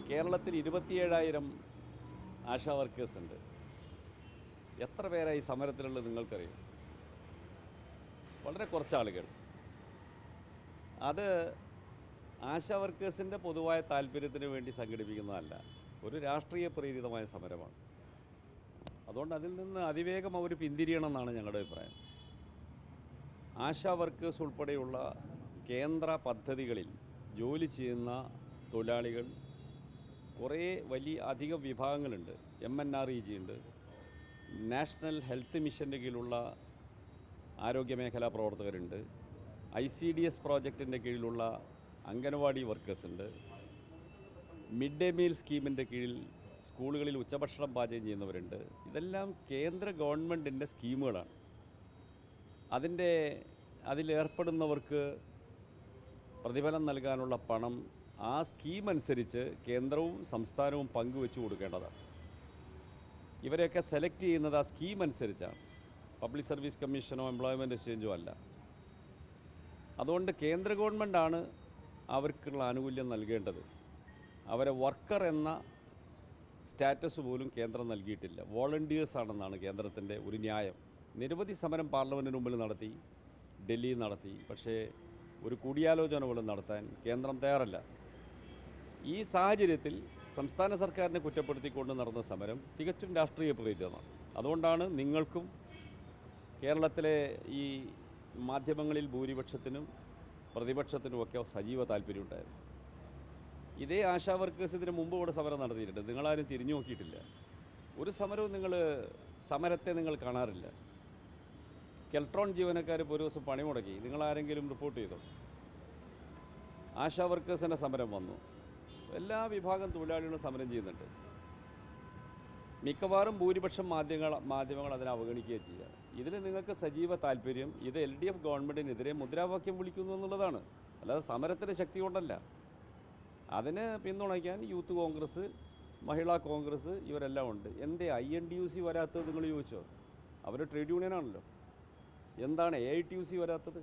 കേരളത്തിൽ 27,000 ആശാ വർക്കേഴ്സ് ഉണ്ട്. എത്ര പേരായി സമരത്തിലുള്ളത് നിങ്ങൾക്കറിയാം? വളരെ കുറച്ച് ആളുകൾ. അത് ആശാ വർക്കേഴ്സിൻ്റെ പൊതുവായ താല്പര്യത്തിന് വേണ്ടി സംഘടിപ്പിക്കുന്നതല്ല, ഒരു രാഷ്ട്രീയ പ്രേരിതമായ സമരമാണ്. അതുകൊണ്ട് അതിൽ നിന്ന് അതിവേഗം അവർ പിന്തിരിയണമെന്നാണ് ഞങ്ങളുടെ അഭിപ്രായം. ആശാ വർക്കേഴ്സ് ഉൾപ്പെടെയുള്ള കേന്ദ്ര പദ്ധതികളിൽ ജോലി ചെയ്യുന്ന തൊഴിലാളികൾ കുറേ വലിയ അധികം വിഭാഗങ്ങളുണ്ട്. MNREG ഉണ്ട്, നാഷണൽ ഹെൽത്ത് മിഷൻ്റെ കീഴിലുള്ള ആരോഗ്യമേഖലാ പ്രവർത്തകരുണ്ട്, ICDS പ്രോജക്റ്റിൻ്റെ കീഴിലുള്ള അംഗനവാടി വർക്കേഴ്സ് ഉണ്ട്, മിഡ് ഡേ മീൽ സ്കീമിൻ്റെ കീഴിൽ സ്കൂളുകളിൽ ഉച്ചഭക്ഷണം പാചകം ചെയ്യുന്നവരുണ്ട്. ഇതെല്ലാം കേന്ദ്ര ഗവൺമെൻറ്റിൻ്റെ സ്കീമുകളാണ്. അതിലേർപ്പെടുന്നവർക്ക് പ്രതിഫലം നൽകാനുള്ള പണം ആ സ്കീം അനുസരിച്ച് കേന്ദ്രവും സംസ്ഥാനവും പങ്കുവെച്ച് കൊടുക്കേണ്ടതാണ്. ഇവരെയൊക്കെ സെലക്ട് ചെയ്യുന്നത് ആ സ്കീം അനുസരിച്ചാണ്, പബ്ലിക് സർവീസ് കമ്മീഷനോ എംപ്ലോയ്മെൻറ്റ് എക്സ്ചേഞ്ചോ അല്ല. അതുകൊണ്ട് കേന്ദ്ര ഗവൺമെൻറ്റാണ് അവർക്കുള്ള ആനുകൂല്യം നൽകേണ്ടത്. അവരെ വർക്കർ എന്ന സ്റ്റാറ്റസ് പോലും കേന്ദ്രം നൽകിയിട്ടില്ല. വോളണ്ടിയേഴ്സാണെന്നാണ് കേന്ദ്രത്തിൻ്റെ ഒരു ന്യായം. നിരവധി സമരം പാർലമെൻറ്റിന് മുമ്പിൽ നടത്തി, ഡൽഹിയിൽ നടത്തി. പക്ഷേ ഒരു കൂടിയാലോചന പോലും നടത്താൻ കേന്ദ്രം തയ്യാറല്ല. ഈ സാഹചര്യത്തിൽ സംസ്ഥാന സർക്കാരിനെ കുറ്റപ്പെടുത്തിക്കൊണ്ട് നടന്ന സമരം തികച്ചും രാഷ്ട്രീയ പ്രേരിതമാണ്. അതുകൊണ്ടാണ് നിങ്ങൾക്കും കേരളത്തിലെ ഈ മാധ്യമങ്ങളിൽ ഭൂരിപക്ഷത്തിനും പ്രതിപക്ഷത്തിനുമൊക്കെ സജീവ താല്പര്യമുണ്ടായിരുന്നു. ഇതേ ആശാ വർക്കേഴ്സ് ഇതിന് മുമ്പ് ഇവിടെ സമരം നടത്തിയിട്ടുണ്ട്. നിങ്ങളാരും തിരിഞ്ഞു നോക്കിയിട്ടില്ല. ഒരു സമരവും സമരത്തെ നിങ്ങൾ കാണാറില്ല. കെൽട്രോൺ ജീവനക്കാർ ഇപ്പോൾ ഒരു ദിവസം പണി മുടക്കി, നിങ്ങളാരെങ്കിലും റിപ്പോർട്ട് ചെയ്തോ? ആശാ വർക്കേഴ്സിൻ്റെ സമരം വന്നു. എല്ലാ വിഭാഗം തൊഴിലാളികളും സമരം ചെയ്യുന്നുണ്ട്. മിക്കവാറും ഭൂരിപക്ഷം മാധ്യമങ്ങൾ അതിനെ അവഗണിക്കുകയും ചെയ്യുക. ഇതിൽ നിങ്ങൾക്ക് സജീവ താല്പര്യം ഇത് LDF ഗവൺമെൻറ്റിനെതിരെ മുദ്രാവാക്യം വിളിക്കുന്നു എന്നുള്ളതാണ്, അല്ലാതെ സമരത്തിൻ്റെ ശക്തി കൊണ്ടല്ല. അതിന് പിന്തുണയ്ക്കാൻ യൂത്ത് കോൺഗ്രസ്, മഹിളാ കോൺഗ്രസ് ഇവരെല്ലാം ഉണ്ട്. എന്തേ INTUC വരാത്തത് നിങ്ങൾ ചോദിച്ചോ? അവർ ട്രേഡ് യൂണിയനാണല്ലോ. എന്താണ് AITUC വരാത്തത്?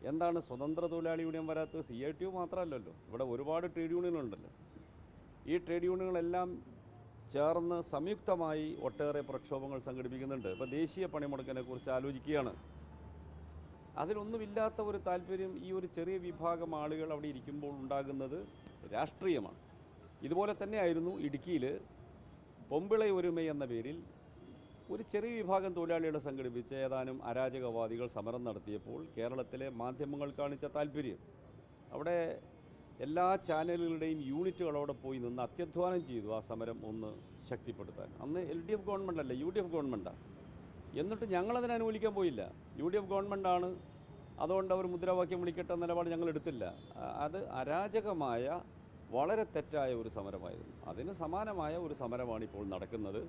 എന്താണ് സ്വതന്ത്ര തൊഴിലാളി യൂണിയൻ വരാത്തത്? CITU മാത്രമല്ലല്ലോ, ഇവിടെ ഒരുപാട് ട്രേഡ് യൂണിയനുണ്ടല്ലോ. ഈ ട്രേഡ് യൂണിയനുകളെല്ലാം ചേർന്ന് സംയുക്തമായി ഒട്ടേറെ പ്രക്ഷോഭങ്ങൾ സംഘടിപ്പിക്കുന്നുണ്ട്. ഇപ്പോൾ ദേശീയ പണിമുടക്കിനെ കുറിച്ച് ആലോചിക്കുകയാണ്. അതിലൊന്നുമില്ലാത്ത ഒരു താല്പര്യം ഈ ഒരു ചെറിയ വിഭാഗം ആളുകൾ അവിടെ ഇരിക്കുമ്പോൾ ഉണ്ടാകുന്നത് രാഷ്ട്രീയമാണ്. ഇതുപോലെ തന്നെയായിരുന്നു ഇടുക്കിയിൽ പൊമ്പിള ഒരുമൈ എന്ന പേരിൽ ഒരു ചെറിയ വിഭാഗം തൊഴിലാളികളെ സംഘടിപ്പിച്ച് ഏതാനും അരാജകവാദികൾ സമരം നടത്തിയപ്പോൾ കേരളത്തിലെ മാധ്യമങ്ങൾ കാണിച്ച താല്പര്യം, അവിടെ എല്ലാ ചാനലുകളുടെയും യൂണിറ്റുകൾ അവിടെ പോയി നിന്ന് അത്യധ്വാനം ചെയ്തു ആ സമരം ഒന്ന് ശക്തിപ്പെടുത്താൻ. അന്ന് LDF ഗവൺമെൻറ് അല്ല, UDF ഗവൺമെൻറ്റാണ്. എന്നിട്ട് ഞങ്ങളതിനെ അനുകൂലിക്കാൻ പോയില്ല. UDF ഗവൺമെൻറ്റാണ്, അതുകൊണ്ട് അവർ മുദ്രാവാക്യം വിളിക്കട്ടെ നിലപാട് ഞങ്ങൾ എടുത്തില്ല. അത് അരാജകമായ വളരെ തെറ്റായ ഒരു സമരമായിരുന്നു. അതിന് സമാനമായ ഒരു സമരമാണ് ഇപ്പോൾ നടക്കുന്നത്.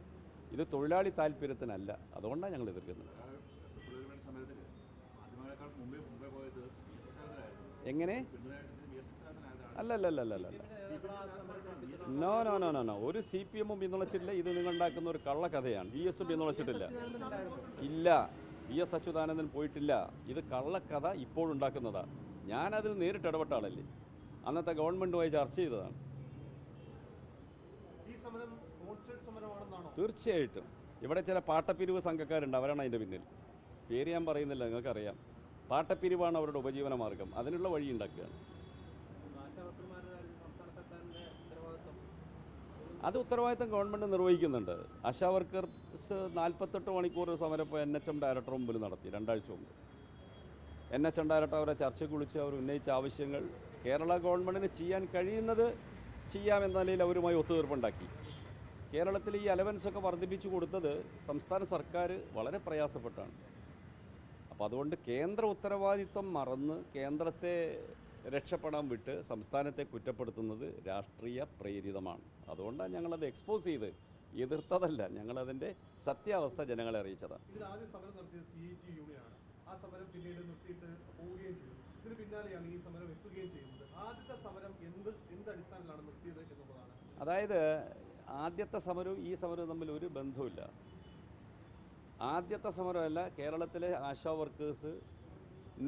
ഇത് തൊഴിലാളി താല്പര്യത്തിനല്ല. അതുകൊണ്ടാണ് ഞങ്ങൾ എതിർക്കുന്നത്. എങ്ങനെ? അല്ലല്ലല്ലല്ല, no no no no no ഒരു CPM പിന്തുണച്ചിട്ടില്ല. ഇത് നിങ്ങൾ ഉണ്ടാക്കുന്ന ഒരു കള്ളക്കഥയാണ്. VS പിന്തുണച്ചിട്ടില്ല. ഇല്ല, VS അച്യുതാനന്ദൻ പോയിട്ടില്ല. ഇത് കള്ളക്കഥ ഇപ്പോഴുണ്ടാക്കുന്നതാണ്. ഞാനതിൽ നേരിട്ട് ഇടപെട്ട ആളല്ലേ, അന്നത്തെ ഗവൺമെൻറ്റുമായി ചർച്ച ചെയ്തതാണ്. തീർച്ചയായിട്ടും ഇവിടെ ചില പാട്ടപ്പിരിവ് സംഘക്കാരുണ്ട്, അവരാണ് അതിൻ്റെ പിന്നിൽ. പേര് ഞാൻ പറയുന്നില്ല, നിങ്ങൾക്കറിയാം. പാട്ടപ്പിരിവാണ് അവരുടെ ഉപജീവന മാർഗം. അതിനുള്ള വഴി ഉണ്ടാക്കുകയാണ്. അത് ഉത്തരവാദിത്തം ഗവൺമെൻറ് നിർവഹിക്കുന്നുണ്ട്. ആശാ വർക്കേഴ്സ് 48 മണിക്കൂർ സമരം ഇപ്പോൾ NHM ഡയറക്ടർ മുമ്പിൽ നടത്തി 2 ആഴ്ച മുമ്പ്. NHM ഡയറക്ടർ അവരെ ചർച്ചയ്ക്ക് വിളിച്ച് അവർ ഉന്നയിച്ച ആവശ്യങ്ങൾ കേരള ഗവൺമെൻറ്റിന് ചെയ്യാൻ കഴിയുന്നത് ചെയ്യാമെന്ന നിലയിൽ അവരുമായി ഒത്തുതീർപ്പുണ്ടാക്കി. കേരളത്തിൽ ഈ അലവൻസൊക്കെ വർദ്ധിപ്പിച്ചു കൊടുത്തത് സംസ്ഥാന സർക്കാർ വളരെ പ്രയാസപ്പെട്ടാണ്. അപ്പോൾ അതുകൊണ്ട് കേന്ദ്ര ഉത്തരവാദിത്വം മറന്ന് കേന്ദ്രത്തെ രക്ഷപ്പെടാൻ വിട്ട് സംസ്ഥാനത്തെ കുറ്റപ്പെടുത്തുന്നത് രാഷ്ട്രീയ പ്രേരിതമാണ്. അതുകൊണ്ടാണ് ഞങ്ങളത് എക്സ്പോസ് ചെയ്ത് എതിർത്തതല്ല, ഞങ്ങളതിൻ്റെ സത്യാവസ്ഥ ജനങ്ങളെ അറിയിച്ചതാണ്. ആ സമരം പിന്നീട് നിർത്തിയിട്ട് പോവുകയും ചെയ്തു. ഇതിന് പിന്നാലെയാണ് ഈ സമരം എത്തുകയും ചെയ്യുന്നത്. ആദ്യത്തെ സമരം എന്ത് അടിസ്ഥാനത്തിലാണ് നിർത്തിയത് എന്നുള്ളതാണ്. അതായത് ആദ്യത്തെ സമരവും ഈ സമരവും തമ്മിൽ ഒരു ബന്ധവുമില്ല. ആദ്യത്തെ സമരമല്ല, കേരളത്തിലെ ആശാ വർക്കേഴ്സ്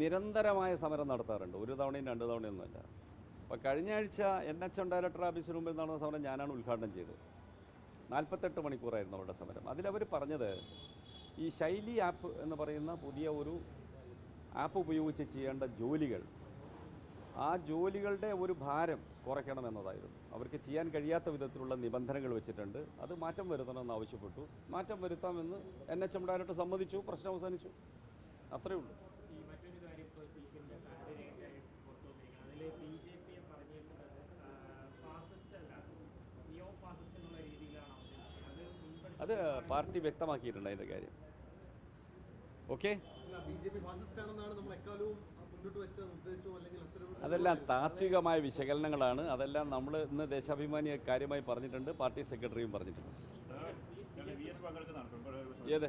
നിരന്തരമായ സമരം നടത്താറുണ്ട്. ഒരു തവണയും 2 തവണയൊന്നുമല്ല. അപ്പോൾ കഴിഞ്ഞ ആഴ്ച NHM ഡയറക്ടർ ഓഫീസിന് മുമ്പിൽ നടന്ന സമരം ഞാനാണ് ഉദ്ഘാടനം ചെയ്തത്. 48 മണിക്കൂറായിരുന്നു അവരുടെ സമരം. അതിലവർ പറഞ്ഞത് ഈ ശൈലി ആപ്പ് എന്ന് പറയുന്ന പുതിയ ഒരു ആപ്പ് ഉപയോഗിച്ച് ചെയ്യേണ്ട ജോലികൾ, ആ ജോലികളുടെ ഒരു ഭാരം കുറയ്ക്കണമെന്നതായിരുന്നു. അവർക്ക് ചെയ്യാൻ കഴിയാത്ത വിധത്തിലുള്ള നിബന്ധനകൾ വെച്ചിട്ടുണ്ട്. അത് മാറ്റം വരുത്തണമെന്ന് ആവശ്യപ്പെട്ടു. മാറ്റം വരുത്താമെന്ന് NHM ഡയറക്ടർ സമ്മതിച്ചു. പ്രശ്നം അവസാനിച്ചു. അത്രയേ ഉള്ളൂ. ഈ മറ്റൊരു കാര്യം ഇപ്പോൾ സിപിഎമ്മിന്റെ കരട് പുറത്തു വന്നിരിക്കുന്നത് അതിൽ BJP പറഞ്ഞിരിക്കുന്നത് ഫാസിസ്റ്റ് അല്ല, നിയോ ഫാസിസ്റ്റ് എന്നുള്ള രീതിയിലാണ് അത് പാർട്ടി വ്യക്തമാക്കിയിട്ടുണ്ട് അതിൻ്റെ കാര്യം. ഓക്കെ, BJP ഫാസിസ്റ്റ് ആണെന്നാണ് നമ്മൾ എക്കാലവും മുന്നോട്ട് വെച്ച നിർദ്ദേശവും അല്ലെങ്കിൽ അത്തരം അതെല്ലാം താത്വികമായ വിശകലനങ്ങളാണ്. അതെല്ലാം നമ്മൾ ഇന്ന് ദേശാഭിമാനി കാര്യമായി പറഞ്ഞിട്ടുണ്ട്, പാർട്ടി സെക്രട്ടറിയും പറഞ്ഞിട്ടുണ്ട്. ഏത്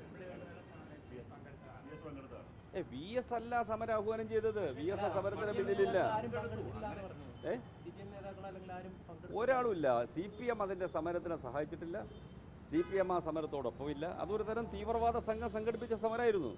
VS അല്ല സമരം ആഹ്വാനം ചെയ്തത്. VS സമരത്തിന് പിന്നിലില്ല. ഒരാളും ഇല്ല. CPM അതിൻ്റെ സമരത്തിനെ സഹായിച്ചിട്ടില്ല. CPM ആ സമരത്തോടൊപ്പമില്ല. അതൊരു തരം തീവ്രവാദ സംഘം സംഘടിപ്പിച്ച സമരമായിരുന്നു.